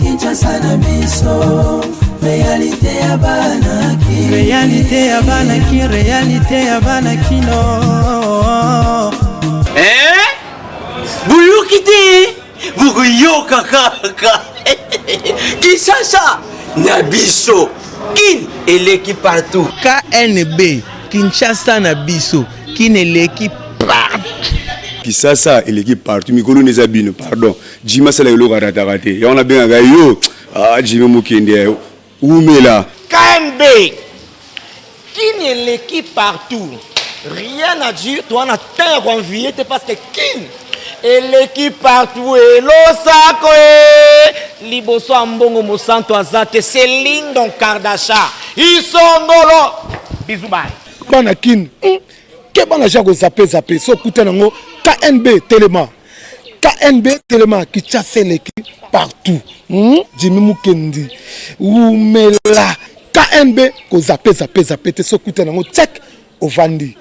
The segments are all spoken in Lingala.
Kinshasa na biso, réalité ya banaki, réalité ya banaki, réalité ya banakino. Buyukite, bukuyoka kaka. Kinshasa na biso, kin eleki partout. KNB, Kinshasa na biso, kin eleki partout. Kinshasa eleki partout. Mikolo nezabino, pardon. Jima sala yolo karatarate. Ya on a bien yo. Jima mukende. Oumela. KNB, kin eleki partout. Rien à dire, toi on a terre envié, parce que kin eleki partout et l'osako liboso ambongo mosanto azate Céline Don Kardasha isongolo bisous bye bana kin ke bana jako zape so kuta nango KNB Telema qui chasse eleki partout Jimmy Mukendi Oumela KNB ko zape te so kuta nango check ovandi.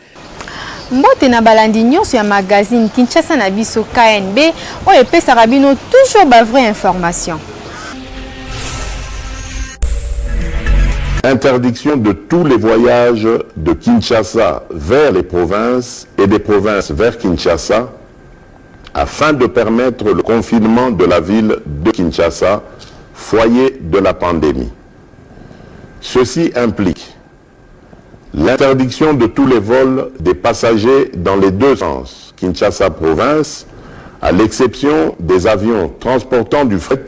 Mbote na balandi nyonso ya magazine Kinshasa na biso KNB oyo epesaka bino toujours ba vraie information. Interdiction de tous les voyages de Kinshasa vers les provinces et des provinces vers Kinshasa afin de permettre le confinement de la ville de Kinshasa, foyer de la pandémie. Ceci implique l'interdiction de tous les vols des passagers dans les deux sens, Kinshasa province, à l'exception des avions transportant du fret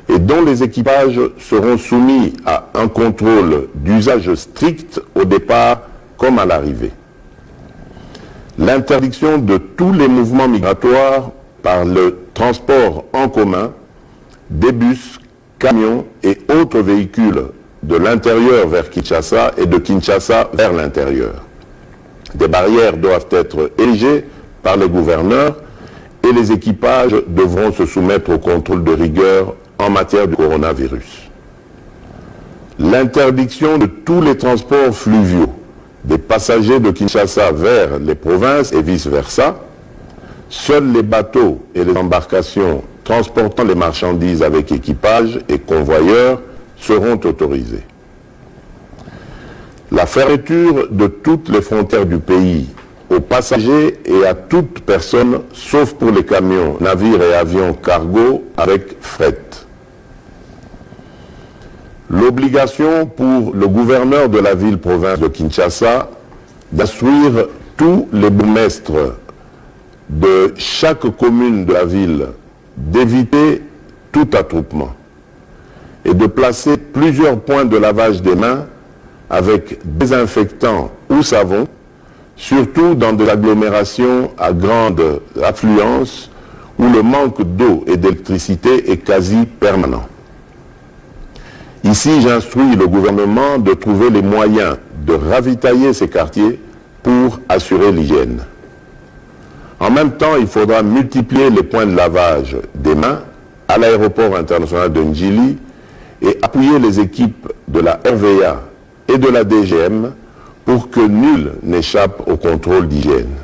et dont les équipages seront soumis à un contrôle d'usage strict au départ comme à l'arrivée. L'interdiction de tous les mouvements migratoires par le transport en commun, des bus, camions et autres véhicules de l'intérieur vers Kinshasa et de Kinshasa vers l'intérieur. Des barrières doivent être érigées par les gouverneurs et les équipages devront se soumettre au contrôle de rigueur en matière de coronavirus. L'interdiction de tous les transports fluviaux des passagers de Kinshasa vers les provinces et vice-versa. Seuls les bateaux et les embarcations transportant les marchandises avec équipage et convoyeurs seront autorisés. La fermeture de toutes les frontières du pays aux passagers et à toute personne, sauf pour les camions, navires et avions cargo avec fret. L'obligation pour le gouverneur de la ville-province de Kinshasa d'instruire tous les bourgmestres de chaque commune de la ville d'éviter tout attroupement et de placer plusieurs points de lavage des mains avec désinfectant ou savon, surtout dans de l'agglomération à grande affluence où le manque d'eau et d'électricité est quasi permanent. Ici, j'instruis le gouvernement de trouver les moyens de ravitailler ces quartiers pour assurer l'hygiène. En même temps, il faudra multiplier les points de lavage des mains à l'aéroport international de Njili et appuyer les équipes de la RVA et de la DGM pour que nul n'échappe au contrôle d'hygiène.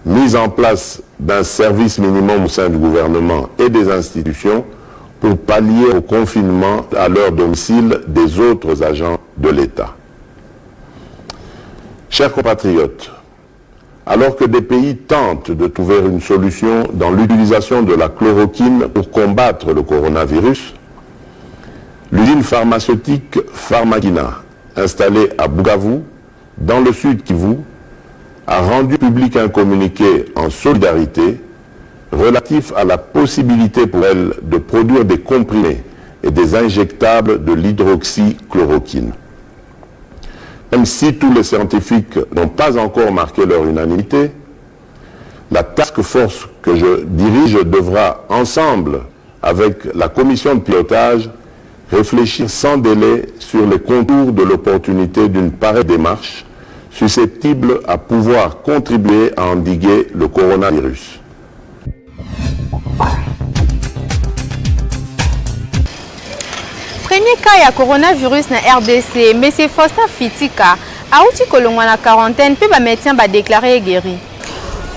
Mise en place d'un service minimum au sein du gouvernement et des institutions pour pallier au confinement à leur domicile des autres agents de l'État. Chers compatriotes, alors que des pays tentent de trouver une solution dans l'utilisation de la chloroquine pour combattre le coronavirus, l'usine pharmaceutique Pharmakina, installée à Bukavu, dans le sud Kivu, a rendu public un communiqué en solidarité relatif à la possibilité pour elle de produire des comprimés et des injectables de l'hydroxychloroquine. Même si tous les scientifiques n'ont pas encore marqué leur unanimité, la task force que je dirige devra, ensemble avec la commission de pilotage, réfléchir sans délai sur les contours de l'opportunité d'une pareille démarche susceptible à pouvoir contribuer à endiguer le coronavirus. Premier premier cas ya coronavirus na RDC, M. Faustin Fitika auti kolongwa na quarantaine pe ba médecin ba déclaré guéri.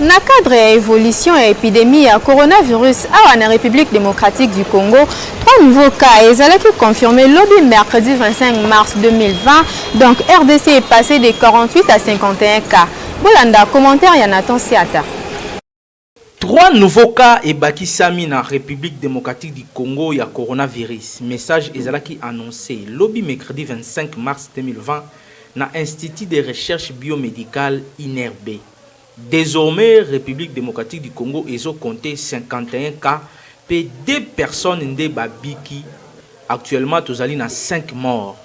Na cadre ya évolution ya épidémie ya coronavirus awa na République démocratique du Congo, 3 nouveaux cas ezalaki confirmés lobby mercredi 25 mars 2020. Donc RDC est passé de 48 à 51 cas. Bolanda commentaire ya Nathan Siata. 3 nouveaux cas et bakisami na République démocratique du Congo ya coronavirus. Message ezalaki annoncé lobby mercredi 25 mars 2020 na Institut de recherche biomédicale INRB. Désormais, République démocratique du Congo ezo compté 51 cas et 2 personnes ndé babiki. Actuellement, tozali na 5 morts.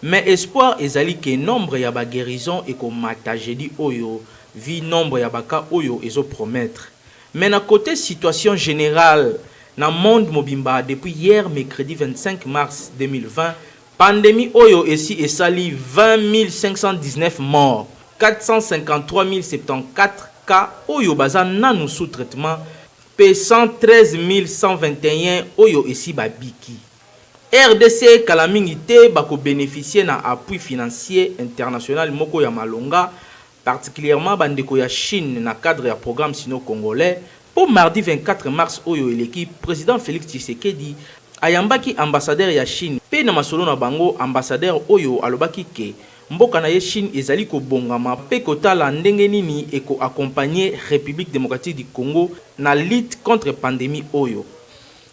Mais espoir ezali que nombre ya ba guérison et ko mata jeudi oyo vi nombre ya baka oyo ezo promettre. Mais na côté situation générale na monde mobimba depuis hier mercredi 25 mars 2020, pandémie oyo esi esali 20 519 morts. 453 074 cas oyo baza nanu sous traitement pe 113 121 oyo esi babiki. RDC kalamingité bako bénéficier na appui financier international moko ya malonga, particulièrement bandeko ya Chine na cadre ya programme sino-congolais. Pour mardi 24 mars oyo l'équipe président Félix Tshisekedi ayambaki ambassadeur ya Chine pe na masolo na bango ambassadeur oyo alobaki ke mboka na ye Chine ezali ko bongama pe kotala ndenge nini eko accompagner République démocratique du Congo na lutte contre pandémie oyo.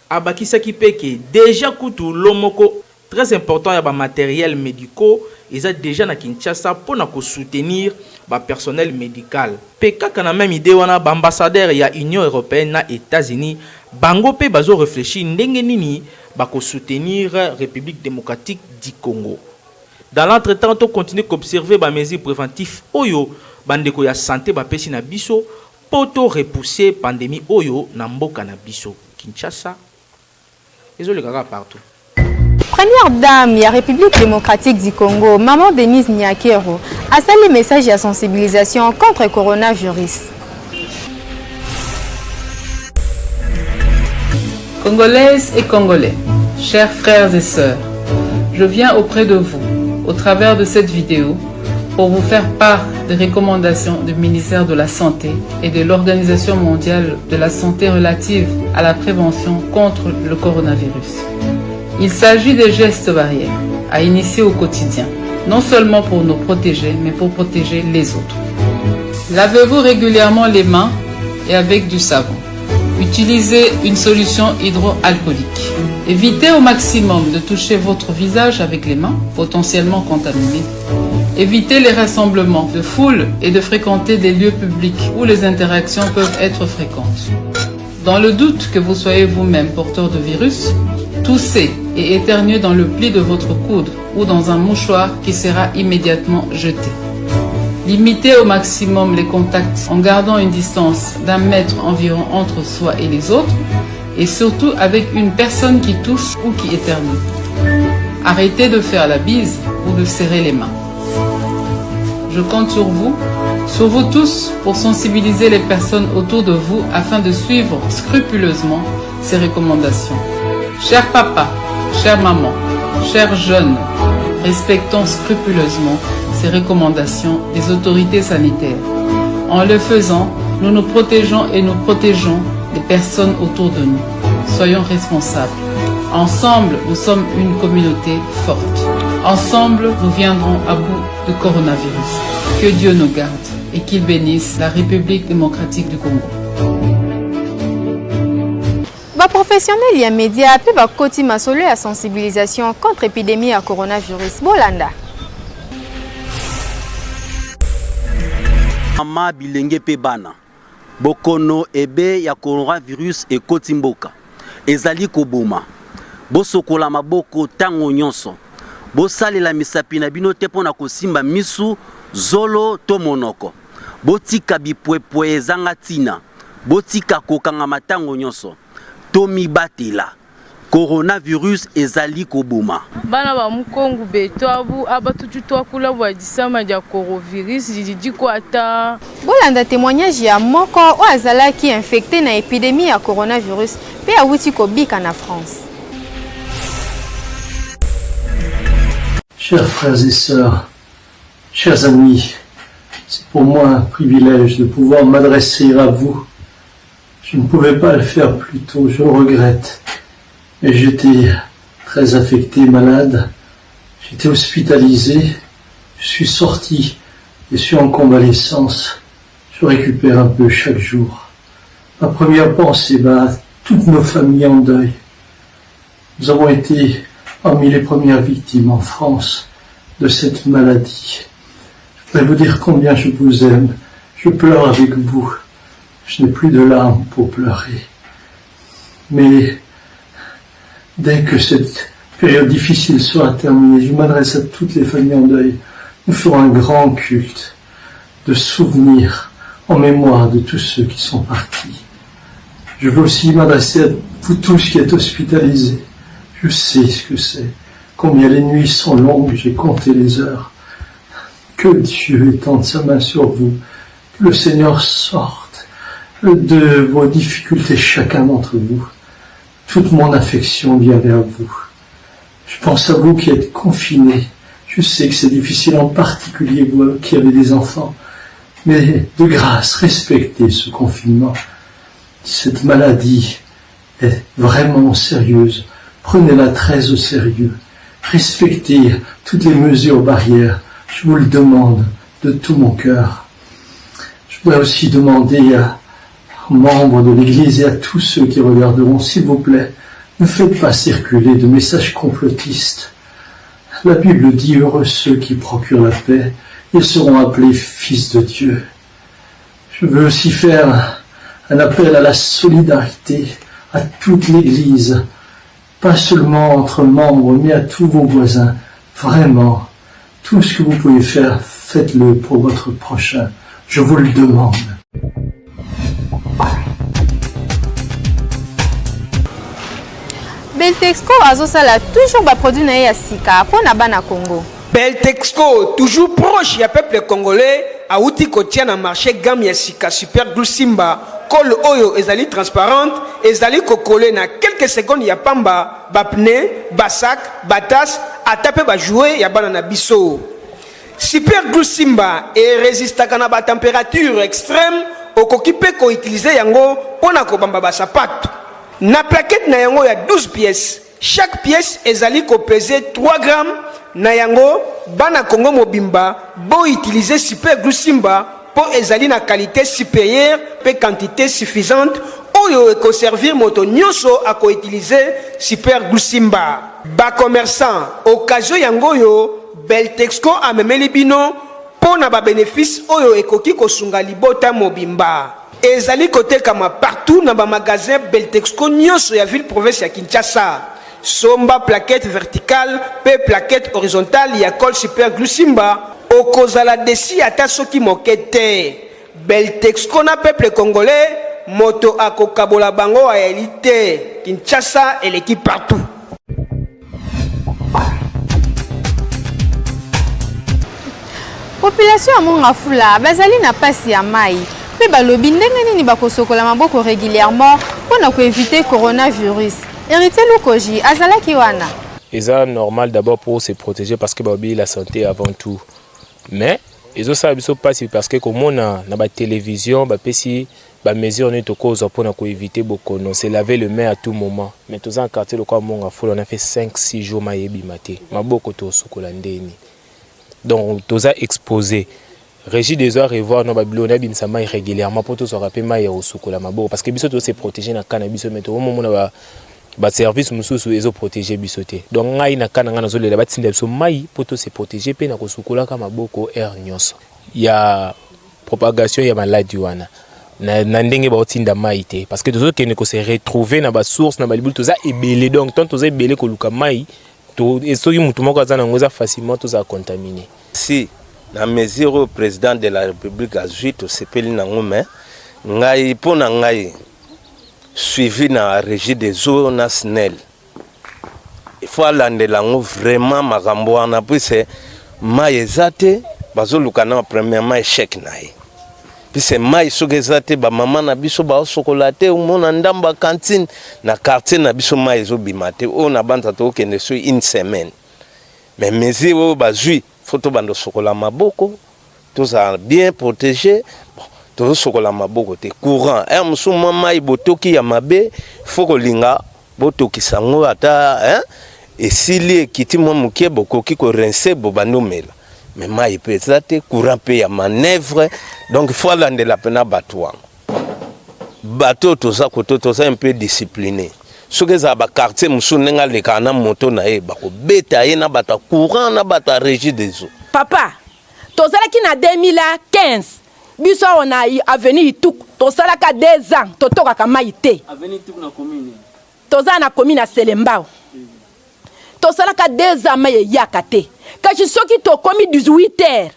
Abakisaki pe ke déjà kutu lomoko très important ya ba matériel médicaux eza déjà na Kinshasa pour na ko soutenir ba personnel médical. Pe kaka na même idée wana ba ambassadeur ya Union européenne na États-Unis bango pe bazo réfléchir ndenge nini ba ko soutenir République démocratique du Congo. Dans l'entretemps, on continue d'observer les mesures préventives oyo bandeko ya santé ba pesi na biso poto repousser pandémie oyo na mboka na biso Kinshasa ezo le kaka partout. Première dame de la République démocratique du Congo, Maman Denise Nyakero, a salué le message de sensibilisation contre le coronavirus. Congolaises et Congolais, chers frères et sœurs, je viens auprès de vous au travers de cette vidéo pour vous faire part des recommandations du ministère de la Santé et de l'Organisation mondiale de la santé relative à la prévention contre le coronavirus. Il s'agit des gestes barrières à initier au quotidien, non seulement pour nous protéger, mais pour protéger les autres. Lavez-vous régulièrement les mains et avec du savon. Utilisez une solution hydroalcoolique. Évitez au maximum de toucher votre visage avec les mains potentiellement contaminés. Évitez les rassemblements de foule et de fréquenter des lieux publics où les interactions peuvent être fréquentes. Dans le doute que vous soyez vous-même porteur de virus, toussez et éternuez dans le pli de votre coude ou dans un mouchoir qui sera immédiatement jeté. Limitez au maximum les contacts en gardant une distance d'1 mètre environ entre soi et les autres et surtout avec une personne qui tousse ou qui éternue. Arrêtez de faire la bise ou de serrer les mains. Je compte sur vous tous pour sensibiliser les personnes autour de vous afin de suivre scrupuleusement ces recommandations. Chers papas, chères mamans, chers jeunes, respectons scrupuleusement ces recommandations des autorités sanitaires. En le faisant, nous nous protégeons et nous protégeons les personnes autour de nous. Soyons responsables. Ensemble, nous sommes une communauté forte. Ensemble, nous viendrons à bout du coronavirus. Que Dieu nous garde et qu'il bénisse la République démocratique du Congo. Les professionnels et les médias peuvent continuer à la sensibilisation contre l'épidémie à coronavirus. Bolanda. Mama bilenge pe bana bokono ebe ya coronavirus e kotimboka ezali koboma bosokola maboko tango nyonso bosalela misapi na bino te pona kosimba misu zolo to monoko botika bipwepwe ezanga tina botika kokanga matango nyonso tomi batela coronavirus ezali koboma bana ba mukongu beto abu abatutu to kula bwa disama ya coronavirus jiji ko ata bolanda témoignage ya moko o azalaki infecté na épidémie ya coronavirus pe awuti kobika na France. Chers frères et sœurs, chers amis, c'est pour moi un privilège de pouvoir m'adresser à vous. Je ne pouvais pas le faire plus tôt, je le regrette. Mais j'étais très affecté, malade. J'étais hospitalisé. Je suis sorti et suis en convalescence. Je récupère un peu chaque jour. Ma première pensée va à toutes nos familles en deuil. Nous avons été parmi les premières victimes en France de cette maladie. Je voudrais vous dire combien je vous aime. Je pleure avec vous. Je n'ai plus de larmes pour pleurer. Mais dès que cette période difficile sera terminée, je m'adresse à toutes les familles en deuil. Nous ferons un grand culte de souvenirs en mémoire de tous ceux qui sont partis. Je veux aussi m'adresser à vous tous qui êtes hospitalisés. Je sais ce que c'est, combien les nuits sont longues, j'ai compté les heures. Que Dieu étende sa main sur vous, que le Seigneur sorte de vos difficultés, chacun d'entre vous. Toute mon affection vient vers vous. Je pense à vous qui êtes confinés. Je sais que c'est difficile, en particulier vous qui avez des enfants. Mais de grâce, respectez ce confinement. Cette maladie est vraiment sérieuse. Prenez-la très au sérieux. Respectez toutes les mesures barrières. Je vous le demande de tout mon cœur. Je voudrais aussi demander aux membres de l'Église et à tous ceux qui regarderont, s'il vous plaît, ne faites pas circuler de messages complotistes. La Bible dit « Heureux ceux qui procurent la paix, ils seront appelés fils de Dieu ». Je veux aussi faire un appel à la solidarité, à toute l'Église, pas seulement entre membres, mais à tous vos voisins. Vraiment, tout ce que vous pouvez faire, faites-le pour votre prochain. Je vous le demande. Beltexco azosala toujours produit na ya sika pour na bana Congo. Beltexco toujours proche ya peuple congolais a outi kotia na marché gamme ya sika super glue Simba kol oyo ezali transparente ezali kokole na quelques secondes ya pamba ba pneu ba sac batas atape ba jouer ya bana na biso. Super glue Simba et résistaka na ba température extrême okokipe ko utiliser yango pona ko bamba ba sapato. Na plaquette na yango ya 12 pièces. Chaque pièce ezali ko peser 3 grammes. Na yango bana Congo mobimba bo utiliser super glue Simba pour ezali na qualité supérieure pe quantité suffisante oyo eko servir moto nyonso ako utiliser super glue Simba. Ba commerçant occasion yango yo Beltexco amemeli bino pour na ba bénéfice oyo ekoki kosunga libota mobimba. Ezali kotekama partout na ba magasin Beltexco nyonso ya ville province ya Kinshasa. Somba plaquette verticale pe plaquette horizontale ya col super glue Simba okozala desi ata soki mokete. Beltexco na peuple congolais moto akokabola bango a elite. Kinshasa et l'équipe partout. Population ya Mongafula bazali na pasi ya mai. Pe balobi ndenge nini bakosokola maboko régulièrement pour éviter coronavirus. Héritier Lukoji azalaki wana. C'est normal d'abord pour se protéger parce que babi la santé avant tout. Mais ils ont ça passe parce que comme on a na ba télévision ba pesi ba mesure ne to cause pour éviter beaucoup non c'est laver le main à tout moment. Mais tous en quartier le quoi Mongafula on a fait 5-6 jours mayebi maté. Maboko to sokola ndeni. Donc tous a exposé. Régie des heures et voir nos babilona binsama régulièrement pour tous se rappeler maïa au sokola mabo parce que biso to se protéger na cannabis mais au moment na ba service mususu ezo protéger bisoté. Donc ngai na kana ngana zolela batsinda biso mai pour tous se protéger pe na ko sokola ka maboko air nyonso. Ya propagation ya maladie wana. Na ndenge ba otinda mai te parce que tous autres ne ko se retrouver na ba source na ba libulu toza ebele donc tant toza ebele ko luka mai to esoki mutu moko azana ngoza facilement toza contaminé. Si na mesure au président de la République a joué au sepeli na ngome ngai pona ngai suivi na régie des eaux na SNEL. Il faut aller lango vraiment makambo wana puis mai ezate bazoluka na premièrement échec nae. Puis mai soki ezate ba mama na biso ba chocolate ou mona ndamba cantine na quartier na biso mai ezobima te o na banta to kende so une semaine. mais mesure oyo bazwi faut tobanda sokola maboko toza bien protégé. Bon, tozo sokola maboko te courant mosusu mwa mai botoki ya mabe faut kolinga botokisa yango ata esili ekiti mwa moke bokoki korince bobanda omela mais mai mpe eza te courant mpe ya manœuvre donc faut alandela mpena bato wango bato toza koto toza un peu discipliné soki ezala baquartier mosusu ndenge alekaka na moto na ye bakobeta ye na bato ya courant na bato ya régie des eaux. Papa tozalaki na 2015 biso on a avenue Ituk tosalaka 2 ans totokaka mai te avenue Ituk na commune toza na commune ya Selembao tosalaka 2 ans mai yaka te kasi soki tokomi 18h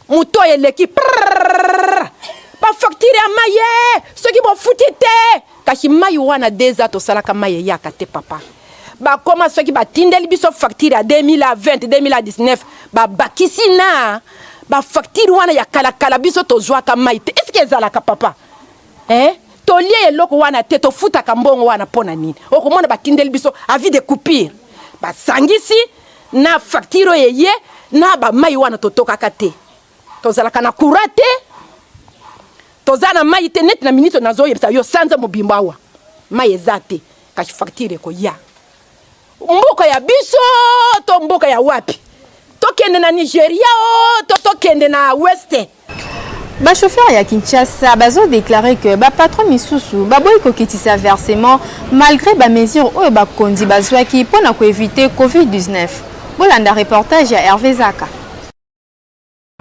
moto eleki pa facture ya mai soki bofuti te kasi mai wana 2 ans tosalaka mai yaka te papa bakoma soki batindeli biso facture ya 2020 2019 babakisi na bafacture wana ya kalakala biso tozwaka mai te est-ce que ezalaka papa tolie eloko wana te tofutaka mbongo wana mpona nini okomona batindeli biso avis de coupure basangisi na facture yeye na bamai wana totokaka te tozalaka na courant te toza na mai te neti na minito nazoyebisa yo sanza mobimbo awa mai eza te kasi facture ekoya mboka ya biso to mboka ya wapi tokende na Nigeria tokende na West. Ba chauffeur ya Kinshasa bazo déclarer que ba patron misusu ba boy ko kitisa versement malgré ba mesure oyo ba kondi bazwaki pona ko éviter Covid-19. Bolanda reportage ya Hervé Zaka.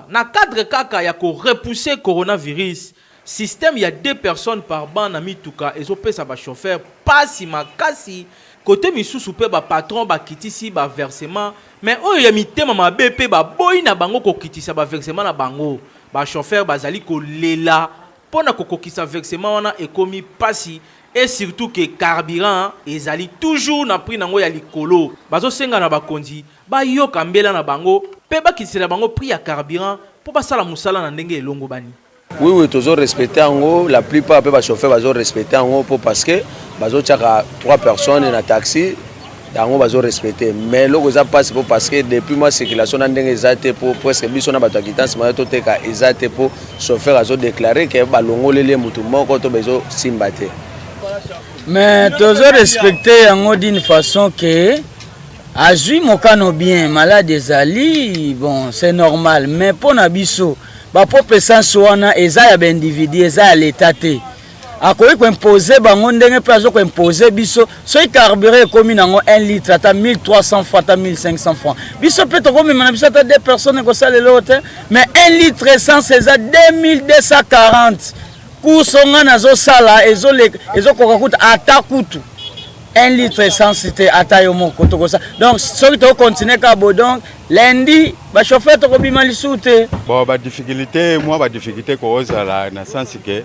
Na cadre kaka ya ko repousser coronavirus, système il y a 2 personnes par ban na mituka ezopesa ba chauffeur pasi makasi côté misusu pe ba patron ba kitisi ba versement mais oyo ya mitema mabe pe ba boy na bango ko kitisa ba versement na bango ba chauffeur bazali ko lela pona ko kokisa versement wana ekomi pasi et surtout que carburant ezali toujours na prix nango ya likolo bazo senga na bakonzi ba yoka mbela na bango pe ba kitisa bango prix ya carburant po basala musala na ndenge elongo bani. Oui, toujours respecter en haut. La plupart des chauffeurs vont respecter en haut parce que ils 3 personnes dans un taxi. Ils vont respecter. Mais là, ça passe parce que depuis ma circulation, ils ont pour presque 800 quittance, ils ont pour chauffeur déclaré que les moutons sont simbatés. Mais toujours respecter en haut d'une façon que Azui Mokano bien, malade des Ali, bon, c'est normal. Mais pour Nabiso, ba propre sens wana eza ya individu eza ya l'état te akoki ko imposer bango ndenge place ko imposer biso so carburant ekomi nango 1 litre ata 1300 francs ata 1500 francs biso pe to komi na biso ata 2 personnes ko salelo te mais 1 litre essence eza 2240 kusonga nazo sala ezo koka kuta ata kutu 1 litre essence te ata yo moko to kosa donc soki to continuer ka bo donc lundi ba chauffeur to ko bima lisute bon ba difficulté moi ba difficulté ko ozala na sens que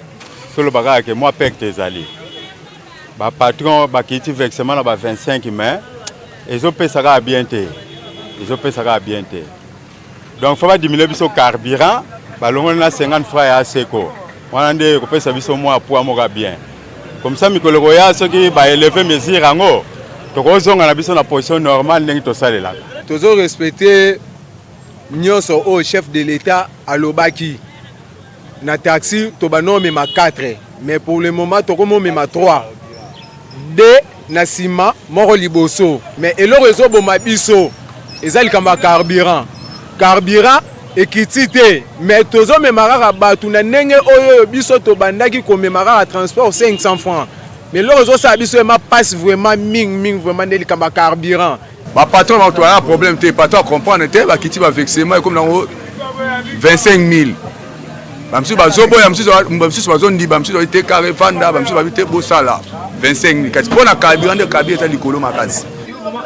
solo baga que moi pek ezali ba patron ba kiti versement na ba 25 mai ezo pesa ka bien te donc faut pas diminuer biso carburant ba longo na 50 francs ya seko wana nde ko pesa biso moi poids moka bien. Comme ça, Mikolo Roya, ceux qui vont élever mes irango, donc on a besoin de la position normale, nous sommes là. Toujours respecter Nyonso au chef de l'État à l'Obaki. Na taxi, Tobano mema 4, mais pour le moment, Tokomo mema 3. 2 na sima, Moro Liboso. Mais et le réseau Bomabiso, ezali kamba carburant. Carburant équité, mais tozo memara batu na nenge oyo biso to bandaki ko memara transport 500 francs. Mais le réseau ça biso ma passe vraiment ming vraiment deli kamba carburant. Ba patron va avoir un problème te patron comprendre te ba kiti ba vexement comme dans 25000. Bamsu ba zobo ya bamsu ba zone di bamsu ite carré fanda bamsu ba bite bosala 25000 kati pona carburant de carburant ta likolo makasi.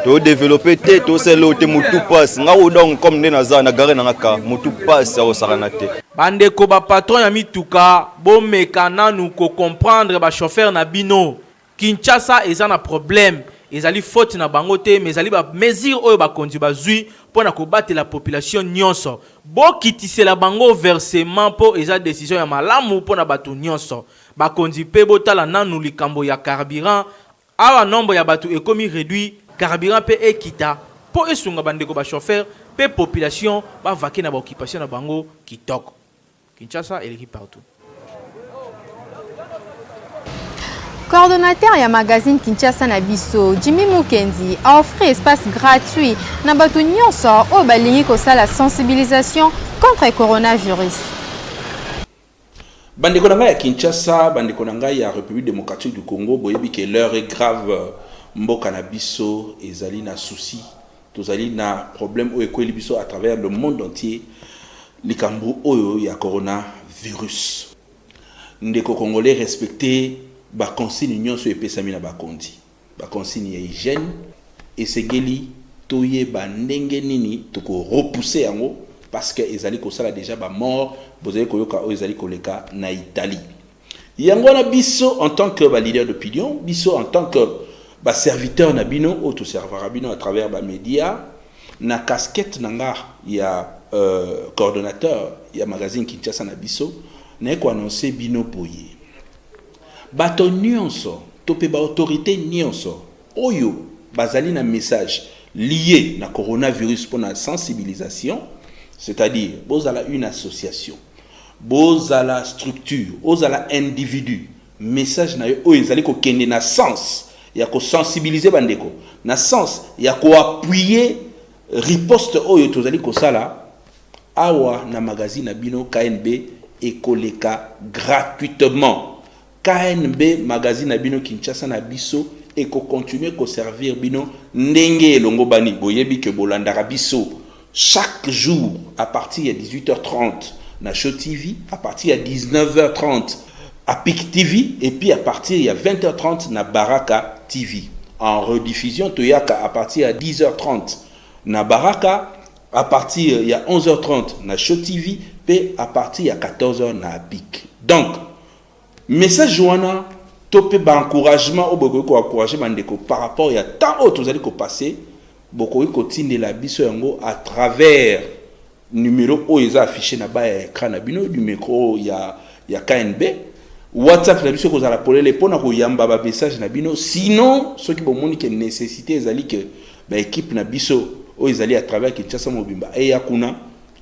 To développer te to selo te mutu passe nga donc comme ne naza na gare na ngaka mutu passe au saranate bande ko ba patron ya mituka bo mekana nous ko comprendre ba chauffeur na bino Kinshasa eza na problème ezali faute na bango te mais ezali ba mesure oyo ba kondi bazui pona ko battre la population nyonso bo kitisela bango versement po eza décision ya malamu pona batu nyonso ba kondi pe botala nanu likambo ya carburant awa nombre ya batu ekomi réduit carburant pe ekita po esunga bandeko ba chauffeur pe population ba vaquer na ba occupation na bango kitoko. Kinshasa et l'équipe partout. Coordonnateur ya magazine Kinshasa na biso Jimmy Mukendi a offert espace gratuit na batu nyonso o balingi ko la sensibilisation contre le coronavirus. Bandeko na ngai ya Kinshasa, bandeko na ngai ya République démocratique du Congo, boyebi que l'heure est grave, mboka na biso ezali na souci, tozali na problème o ekweli biso à travers le monde entier, likambo oyo ya coronavirus. Ndeko congolais respecter ba consigne nyonso epesami na bakondi. Ba consigne ya hygiène esengeli toyeba ndenge nini toko repousser yango parce que ezali kosala déjà ba mort bozali koyoka o ezali koleka na Italie. Yango na biso en tant que ba leader d'opinion, biso en tant que ba serviteur na bino ou tout serveur bino à travers ba média na casquette nanga ya coordonnateur ya magazine Kinshasa na biso na ko annoncer bino boye. Bato nyonso tope ba autorité nyonso oyo bazali na message lié na coronavirus pour la sensibilisation, c'est-à-dire bozala une association, bozala structure, bozala individu, message na yo oyo ezali ko kende na sens ya ko sensibiliser bandeko, na sens ya ko appuyer riposte oyo tozali ko sala awa na magazine na bino KNB ekoleka gratuitement. KNB magazine na bino Kinshasa na biso et ko continuer ko servir bino ndenge elongo bani boyebi ke bolandara biso chaque jour à partir de 18h30 na Show TV, à partir de 19h30 à PIC TV et puis à partir de 20h30 na Baraka TV. En rediffusion toyaka à partir de 10h30 na Baraka, à partir de 11h30 na Show TV et à partir de 14h na PIC. Donc message wana topé ba encouragement au boko ko encourager bandeko par rapport ya tant autres vous allez ko passer boko ko tindela biso yango à travers numéro o eza affiché na ba écran na bino du micro ya KNB WhatsApp na biso ko za la polele pona ko yamba ba message na bino sinon ceux qui bomoni que nécessité ezali que ba équipe na biso o ezali à travers Kinshasa Mobimba et ya kuna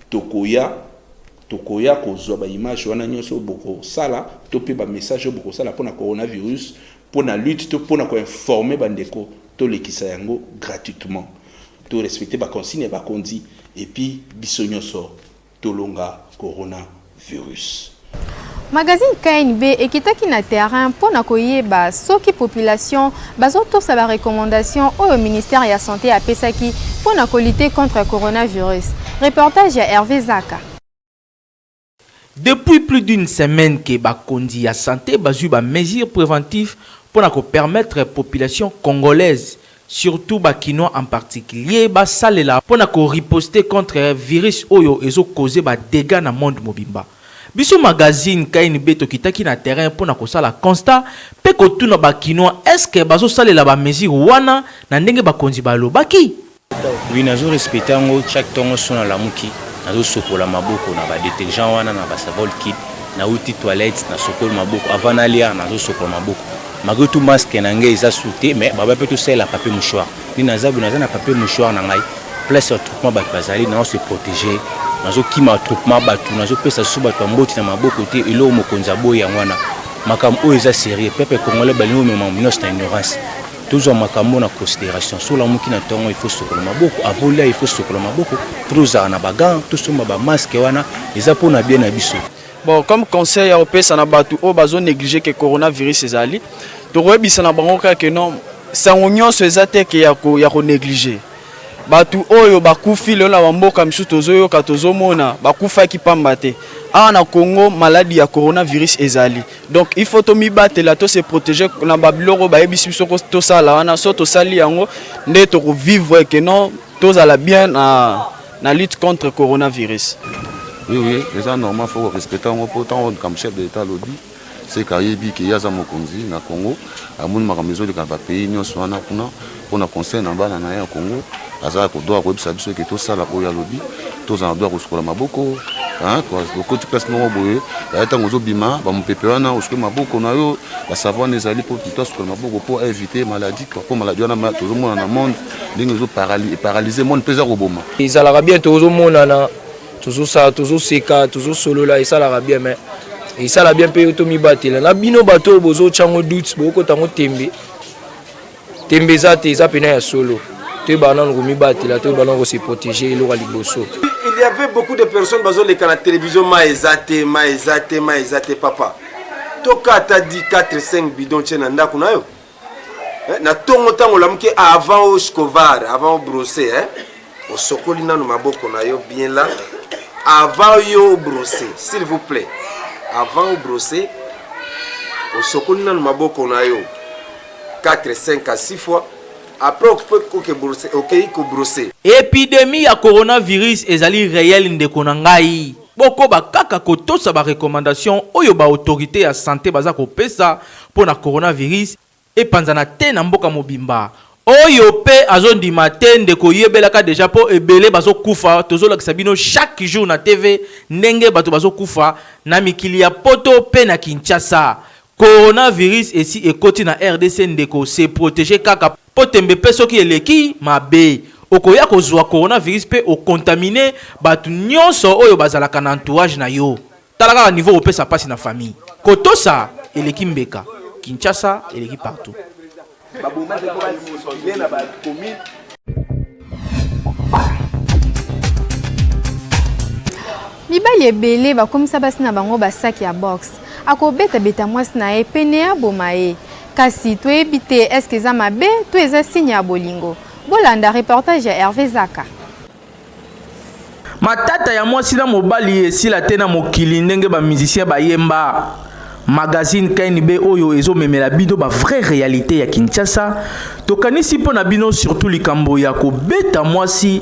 tokoya kozwa ba image wana nyonso boko sala topé ba message boko sala pona coronavirus pona lutte to pona ko informer bandeko to lekisa yango gratuitement to respecter ba consigne ba kondi et puis biso nyonso to longa coronavirus. Magazine KNB ekitaki na terrain pona koyeba soki population bazotosa ba recommandation au ministère ya santé a pesaki pona ko lutter contre coronavirus. Reportage à Hervé Zaka. Depuis plus d'une semaine que Bakondi ya santé bazu ba mesures préventives pour permettre à la population congolaise, surtout Bakinois en particulier, ba salela pour riposter contre le virus oyo ezo causer ba dégâts dans le monde mobimba. Biso magazine KNB tokitaki na terrain pour sala constat pe ko tuna Bakinois est-ce que bazo salela ba mesures wana na ndenge Bakondi balobaki? Oui, nazo respecter ngo chaque tongo sona la muki. Nazo sokola maboko na ba détergent wana na ba savol kit na outil toilette na sokola maboko avant d'aller nazo sokola maboko malgré tout masque na ngai eza souté mais baba peut tout ça la papier mouchoir ni naza na papier mouchoir na ngai place attroupement ba bazali na se protéger nazo kima attroupement batu nazo pesa suba to mboti na maboko te elo mokonza boya wana makambo eza sérieux peuple congolais balimo même minus na ignorance toujours makambo na considération sur la muki na tongo il faut sokola maboko avola il faut sokola maboko trouza na bagan tout soma ba masque wana eza pona bien na biso. Bon, comme conseil à opé sana batu o bazo négliger que coronavirus ezali to rebisa na bango ka que non sango nyonso ezate ke ya ko négliger batu oyo bakufi le na mboka misu tozoyo ka tozomona bakufa ki pamba te na Congo maladie ya coronavirus ezali donc il faut to mi batela to se protéger na babiloko ba ebisi biso to sala wana so to sali yango nde to vivre que non tozala bien na lutte contre coronavirus. Oui, les gens normalement il faut respecter autant comme chef de l'État lobby c'est Kayebi qui yaza mokonzi na Congo amuni makambezo de kaba pays nyonso wana kuna pona conseil na bana na Congo azala ko doa ko bisa biso ke to sala ko ya lobby to za doa ko skola maboko okoti place moko boye ntango ozobima bamopepe wana osokola maboko na yo basavane ezali mpo plutôt asokola maboko mpo éviter maladie mpo maladie wana tozomona na monde ndenge ezoparalyse monde mpe eza koboma ezalaka bien tozomonana tozoseka tozosolola esalaka bien mais esala bien mpe tomibatela na bino bato oyo bozotyango doute bokotango tembe eza te eza pena ya solo toyebaka nano komibatela toyebaka nano kose protéger eloko ya liboso. Il y avait beaucoup de personnes qui ont la télévision maezate papa. Toka t'a dit 4-5 bidons tchena ndaku na yo. Na tongo tango la mke avant au scovar, avant au brosser au sokoli na no maboko na yo bien là. Avant yo brosser, s'il vous plaît. Avant au brosser au sokoli na no maboko na yo 4, 5 à 6 fois. Après, on peut brosser. Épidémie ya coronavirus ezali réel ndeko na ngai. Boko ba kaka kotosa ba recommandation oyo ba autorité ya santé baza kopesa pona coronavirus et panzana te na mboka mobimba. Oyo pe azondima te ndeko yebelaka déjà po ebele bazo kufa tozolakisa bino chaque jour na TV ndenge bato bazo kufa na mikili ya poto pe na Kinshasa. Coronavirus esi ekoti na RDC ndeko se protéger kaka potembe pe soki eleki mabe okoya kozwa coronavirus pe o contaminer batu nyonso oyo bazalaka na entourage na yo talaka niveau opesa pasi na famille kotosa eleki mbeka Kinshasa eleki partout. Mibali ebele bakomisa basi na bango basaki ya box akobeta beta mwasi na ye pene ya boma ye kasi toyebi te eske eza mabe to eza signe ya bolingo. Bolanda reportage ya Hervé Zaka. Matata ya mwasi na mobali esila te na mokili ndenge ba musicien bayemba. Magazine KNB oyo ezomemela bino ba vraie réalité ya Kinshasa tokanisi pona bino surtout likambo ya kobeta mwasi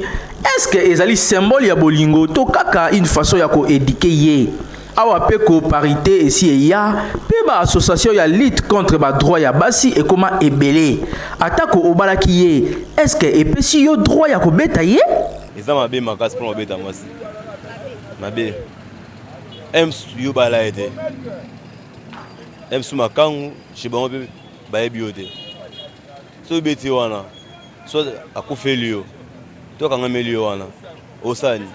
eske ezali symbole ya bolingo to kaka une façon ya ko éduquer ye. Awa pe ko parité esi eya pe ba association ya lutte contre ba droit ya basi et comment ebele atako obalaki ye eske epesi yo droit ya ko beta ye eza mabe makasi pour beta mwasi mabe yo bala ete sous makangu chibango be bayebi yo te so beti wana so akufeli yo to kangameli yo wana osani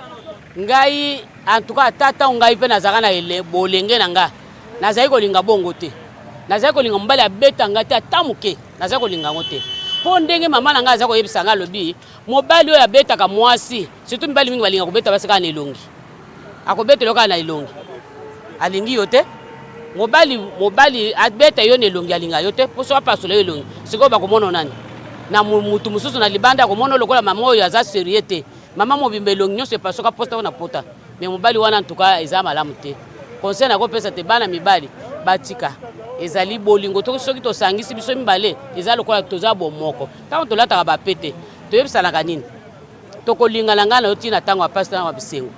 ngai en tout cas tata ngai pe nazaka na ele bolenge na nga nazali kolinga bongo te nazali kolinga mbali abeta nga te atamuke nazali kolinga ngo te po ndenge mama na nga azali koyebisa nga lobi mobali oyo abetaka mwasi surtout mibali mingi balinga kobeta basi kaka na elongi akobeta eloko na elongi alingi yo te mobali abeta yo na elongi alinga yo te po so apasola yo elongi sikoyo bakomona nani na mutu mosusu na libanda akomona lokola mama oyo aza serie te mama mobimba elongi nyonso epasoka posta na pota mais mobali wana en tout cas eza malamu te conseil na kopesa te bana mibali batika ezali bolingo to soki tosangisi biso mibale eza lokola toza bomoko tango tolataka bapete toyebisanaka nini tokolingana ngana yo tina tango apasi tango bisengo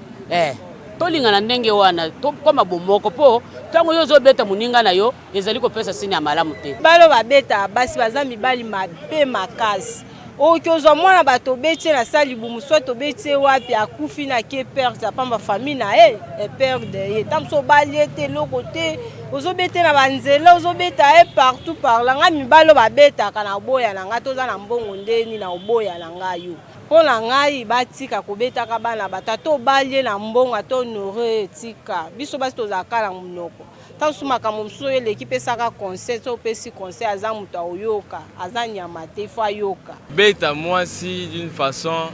tolingana ndenge wana tokoma bomoko po tango yo ozobeta moninga na yo ezali kopesa sini ya malamu te balo babeta basi baza mibali mabe makasi okozwa mwana bato betie na sali bumu soit to betie wapi akufi na ke perte apamba famille na e perde ye tamso balie te loko te ozobete na banzela ozobeta e partout par là nga mibalo babeta kana boya na nga toza na mbongo ndeni na oboya na nga yo pona ngai batika kobeta ka bana batato balie na mbongo to nore tika biso basi tozakala munoko tansumaka momso l'équipe saka conseil to pesi conseil aza muto oyoka aza nyama te fa yoka beta mwasi d'une façon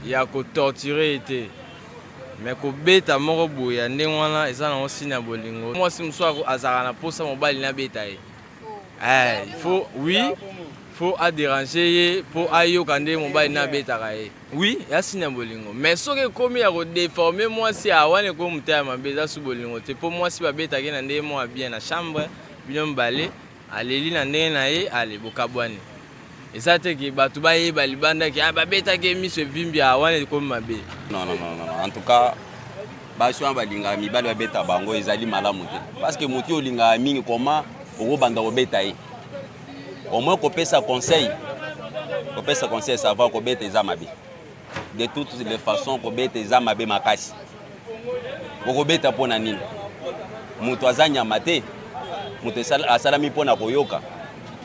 ya ko torturer été mais ko beta moko boya ndenge wana eza na osini ya bolingo mwasi muso azaka na posa mobali na beta ye il faut faut a déranger ye pour ayoka ndenge mobali na betaka ye oui ya sina bolingo mais soki komi ya ko déformer mwasi awane ko mutaya mabeza su bolingo te po mwasi babeta ke na ndenge mo bien na chambre bino mbale aleli na ndenge na ye ale bokabwani eza te ke batu baye balibanda ke babeta ke miso vimbi awane ko mabe non en tout cas basho balinga mibali babeta bango ezali malamu te parce que muti olinga mingi koma okobanda kobeta ye au moins kopesa conseil ça va kobeta eza mabe de toutes les façons kobeta eza mabe makasi okobeta mpona nini moto aza nyama te moto asalami mpona koyoka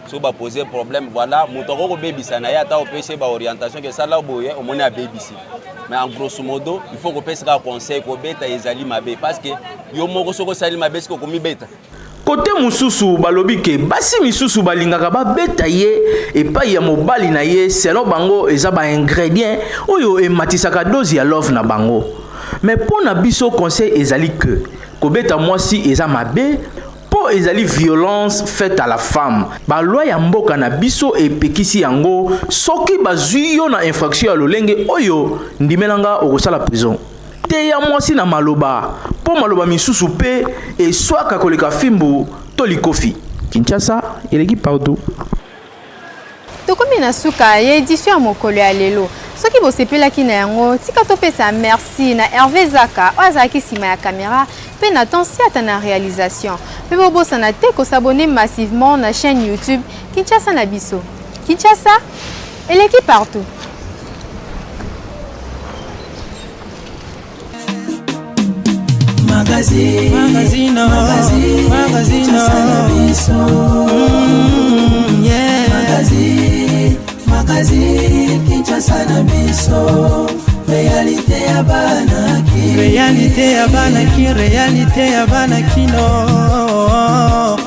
so bapose problème voilà moto akokobebisa na ye ata opesi baorientation ke sala boye omoni abebisi mais en grosso modo il faut kopesa kaka conseil kobeta ezali mabe parce que yo moko soko osali mabe siko komibeta. Côté mususu balobi ke basi misusu balingaka babeta ye epai ya mobali na ye selon bango eza ba ingrédient oyo ematisaka dose ya love na bango. Mais pour na biso conseil ezali que kobeta mwasi eza mabe po ezali violence faite à la femme. Ba loi ya mboka na biso epekisi yango soki bazwi yo na infraction ya lolenge oyo ndimelanga okosala prison. Te ya mwasi na maloba po maloba misusu pe eswaka koleka fimbu to likofi. Kinshasa eleki partout. Tokomi na suka ya édition ya mokolo ya lelo. Soki bosepelaki na yango tika topesa merci na Hervé Zaka azaki sima ya caméra pe na Tansiata na réalisation. Pe bobosana te ko s'abonner massivement na chaîne YouTube Kinshasa na biso. Kinshasa eleki partout. Magazine, Kinshasa na biso. Réalité ya banaki, réalité ya banaki, réalité ya banaki no.